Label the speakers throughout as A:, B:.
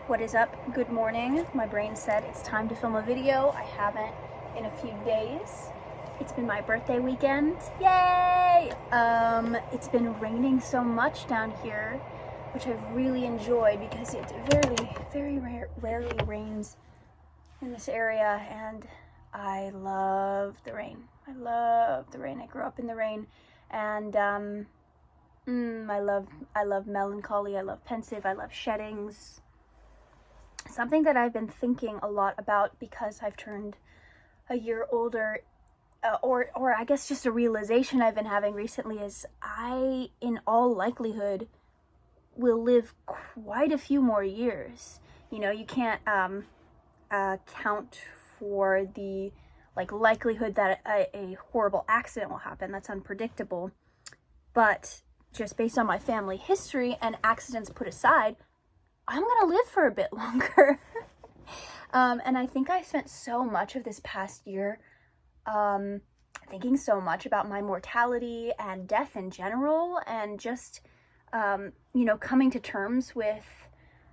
A: What is up? Good morning. My brain said it's time to film a video. I haven't in a few days. It's been my birthday weekend. Yay! It's been raining so much down here, which I've really enjoyed because it very rarely rains in this area, and I love the rain. I love the rain. I grew up in the rain, and I love melancholy. I love pensive. I love sheddings. Something that I've been thinking a lot about because I've turned a year older, or I guess just a realization I've been having recently is I, in all likelihood, will live quite a few more years. You know, you can't count for the likelihood that a horrible accident will happen. That's unpredictable. But just based on my family history and accidents put aside, I'm gonna live for a bit longer. And I think I spent so much of this past year thinking so much about my mortality and death in general, and just, coming to terms with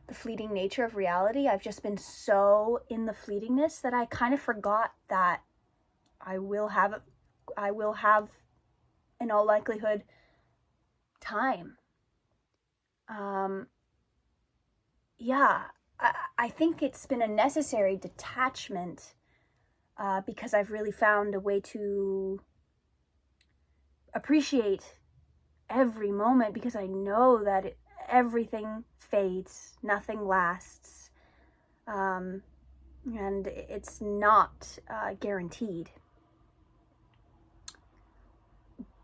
A: the fleeting nature of reality. I've just been so in the fleetingness that I kind of forgot that I will have, in all likelihood, time. Yeah, I think it's been a necessary detachment because I've really found a way to appreciate every moment, because I know that everything fades, nothing lasts, and it's not guaranteed.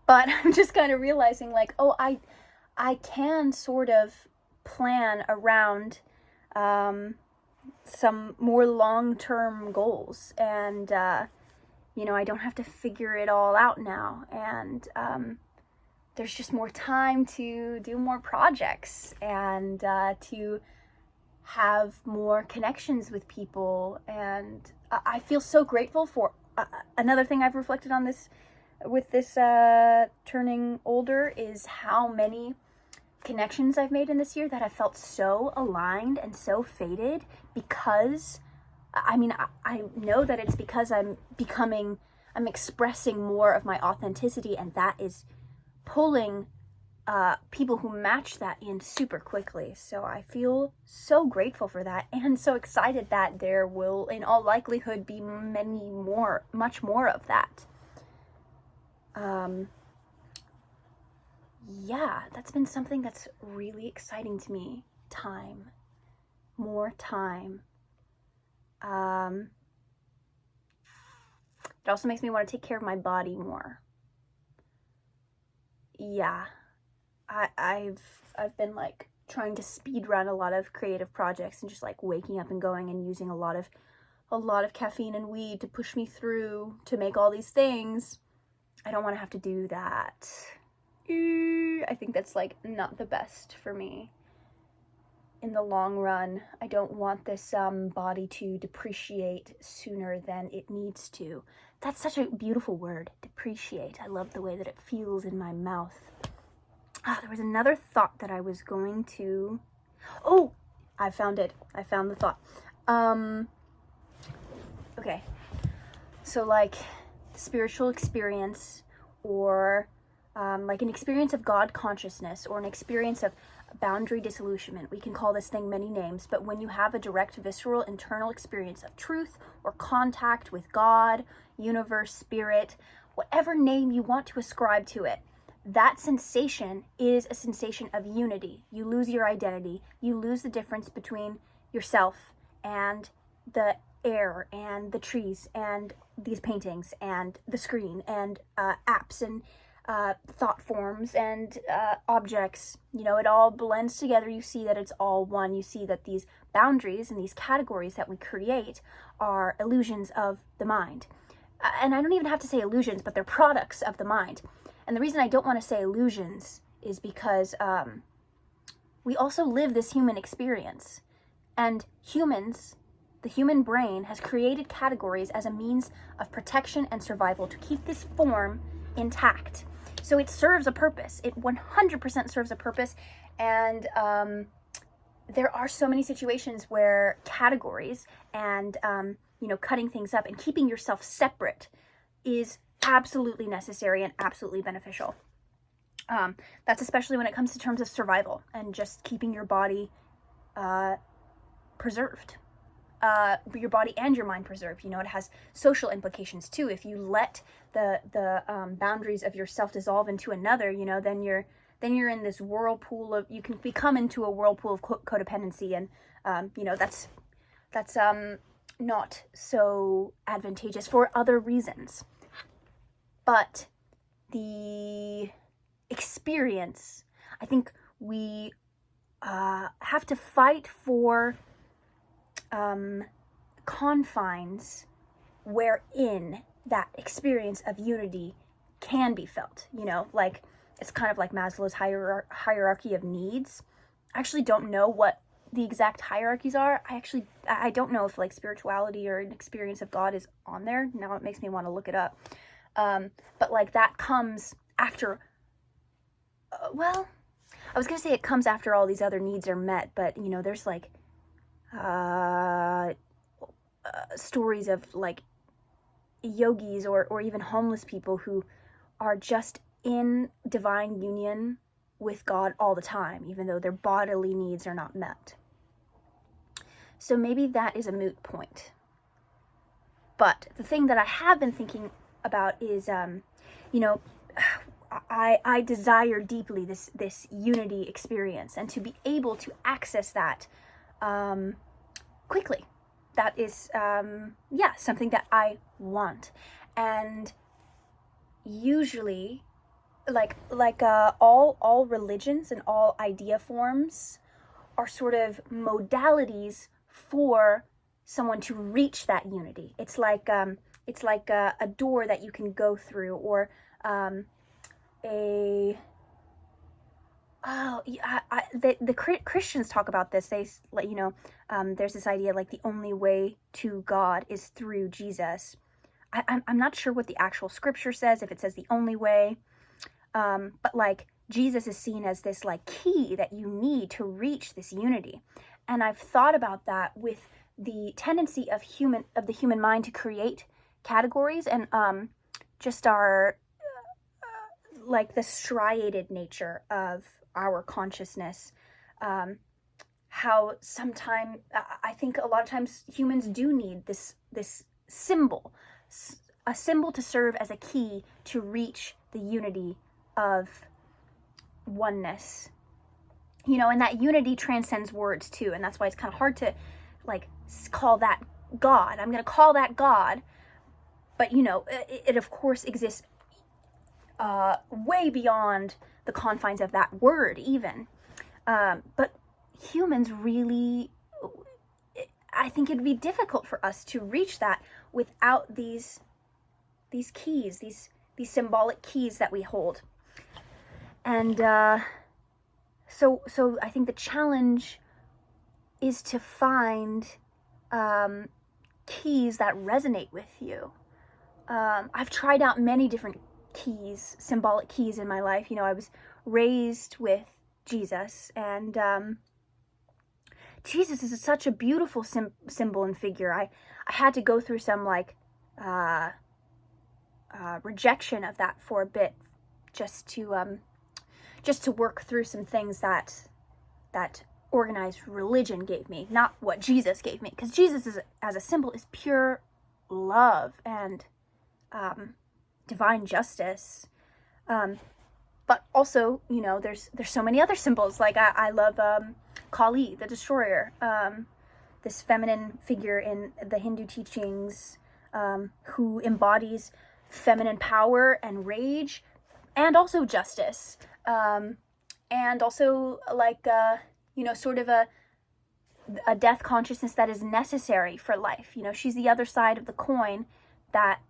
A: But I'm just kind of realizing I can sort of plan around some more long-term goals, and I don't have to figure it all out now, and there's just more time to do more projects and to have more connections with people. And I feel so grateful for another thing I've reflected on this with this turning older is how many connections I've made in this year that have felt so aligned and so fated, because I know that it's because I'm expressing more of my authenticity, and that is pulling people who match that in super quickly. So I feel so grateful for that, and so excited that there will, in all likelihood, be much more of that. Yeah, that's been something that's really exciting to me. Time. More time. It also makes me want to take care of my body more. Yeah. I've been trying to speed run a lot of creative projects, and just waking up and going and using a lot of caffeine and weed to push me through to make all these things. I don't want to have to do that. I think that's not the best for me in the long run. I don't want this body to depreciate sooner than it needs to. That's such a beautiful word, depreciate. I love the way that it feels in my mouth. There was another thought that I was going to... Oh, I found it. I found the thought. Okay. So spiritual experience, or an experience of God consciousness, or an experience of boundary disillusionment. We can call this thing many names, but when you have a direct, visceral, internal experience of truth or contact with God, universe, spirit, whatever name you want to ascribe to it, that sensation is a sensation of unity. You lose your identity. You lose the difference between yourself and the air and the trees and these paintings and the screen and apps and thought forms and objects. It all blends together. You see that it's all one. You see that these boundaries and these categories that we create are illusions of the mind. And I don't even have to say illusions, but they're products of the mind. And the reason I don't want to say illusions is because we also live this human experience. And humans, the human brain, has created categories as a means of protection and survival to keep this form intact. So it serves a purpose. It 100% serves a purpose. And there are so many situations where categories and, cutting things up and keeping yourself separate is absolutely necessary and absolutely beneficial. That's especially when it comes to terms of survival and just keeping your body preserved. Your body and your mind preserved. It has social implications too. If you let the boundaries of yourself dissolve into another, then you're in this whirlpool of, you can become into a whirlpool of codependency, and that's not so advantageous for other reasons. But the experience, I think we have to fight for confines wherein that experience of unity can be felt. Like, it's kind of like Maslow's hierarchy of needs. I actually don't know what the exact hierarchies are. I don't know if like spirituality or an experience of God is on there. Now it makes me want to look it up. But like that comes after, well, I was going to say it comes after all these other needs are met, but there's like stories of like yogis or even homeless people who are just in divine union with God all the time, even though their bodily needs are not met. So maybe that is a moot point. But the thing that I have been thinking about is, I desire deeply this unity experience, and to be able to access that quickly. That is, something that I want. And usually, all religions and all idea forms are sort of modalities for someone to reach that unity. It's like a door that you can go through, or the Christians talk about this. They let there's this idea like the only way to God is through Jesus. I'm not sure what the actual scripture says, if it says the only way, but like Jesus is seen as this like key that you need to reach this unity. And I've thought about that with the tendency of the human mind to create categories, and just our like the striated nature of our consciousness. How sometimes I think a lot of times humans do need this symbol, a symbol to serve as a key to reach the unity of oneness. And that unity transcends words too, and that's why it's kind of hard to like call that God. I'm going to call that God, but it of course exists way beyond the confines of that word even. But humans really, I think it'd be difficult for us to reach that without these keys, these symbolic keys that we hold. And so I think the challenge is to find keys that resonate with you. I've tried out many different keys, symbolic keys in my life. I was raised with Jesus, and Jesus is such a beautiful symbol and figure. I had to go through some like rejection of that for a bit, just to work through some things that organized religion gave me, not what Jesus gave me, because Jesus as a symbol is pure love and divine justice. But also, there's so many other symbols. Like I love Kali, the destroyer, this feminine figure in the Hindu teachings, who embodies feminine power and rage, and also justice, and also like sort of a death consciousness that is necessary for life. She's the other side of the coin that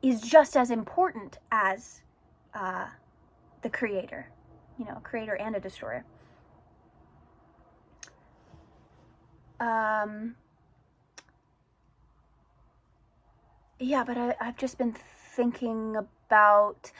A: is just as important as the creator, a creator and a destroyer. But I've just been thinking about,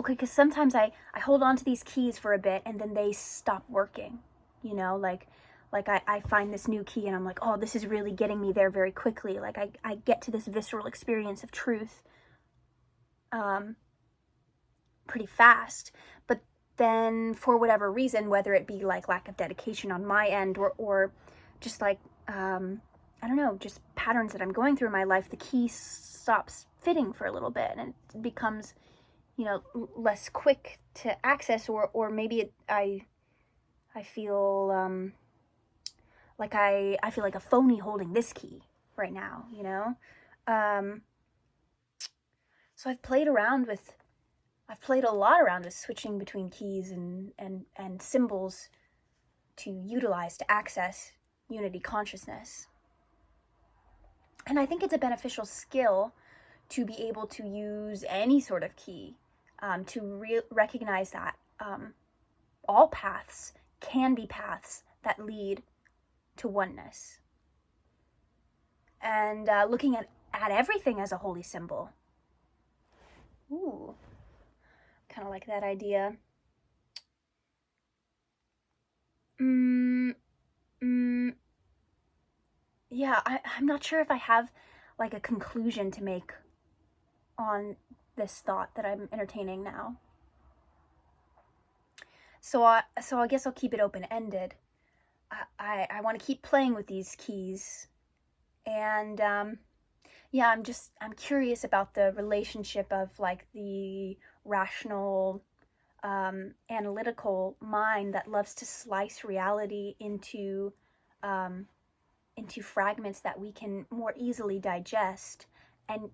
A: because sometimes I hold on to these keys for a bit and then they stop working, like Like I find this new key and I'm like, oh, this is really getting me there very quickly. Like I get to this visceral experience of truth pretty fast. But then for whatever reason, whether it be like lack of dedication on my end or just like, I don't know, just patterns that I'm going through in my life, the key stops fitting for a little bit and it becomes, you know, less quick to access, or maybe I feel like I feel like a phony holding this key right now, you know? So I've played a lot around with switching between keys and symbols to utilize, to access unity consciousness. And I think it's a beneficial skill to be able to use any sort of key, to recognize that all paths can be paths that lead to oneness. And looking at everything as a holy symbol. Ooh, kind of like that idea. Yeah, I'm not sure if I have like a conclusion to make on this thought that I'm entertaining now. So I guess I'll keep it open-ended. I want to keep playing with these keys. And yeah, I'm curious about the relationship of like the rational, analytical mind that loves to slice reality into fragments that we can more easily digest, and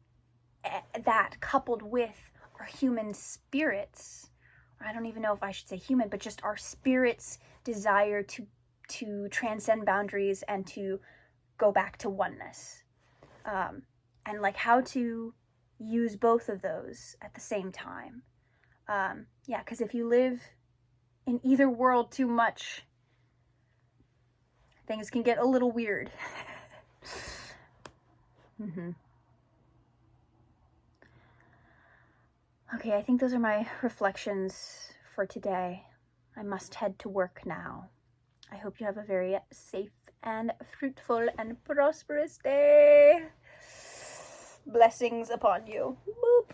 A: that coupled with our human spirits, I don't even know if I should say human, but just our spirits' desire to transcend boundaries and to go back to oneness, and like how to use both of those at the same time. Yeah, because if you live in either world too much, things can get a little weird. Okay, I think those are my reflections for today. I must head to work now. I hope you have a very safe and fruitful and prosperous day. Blessings upon you. Boop.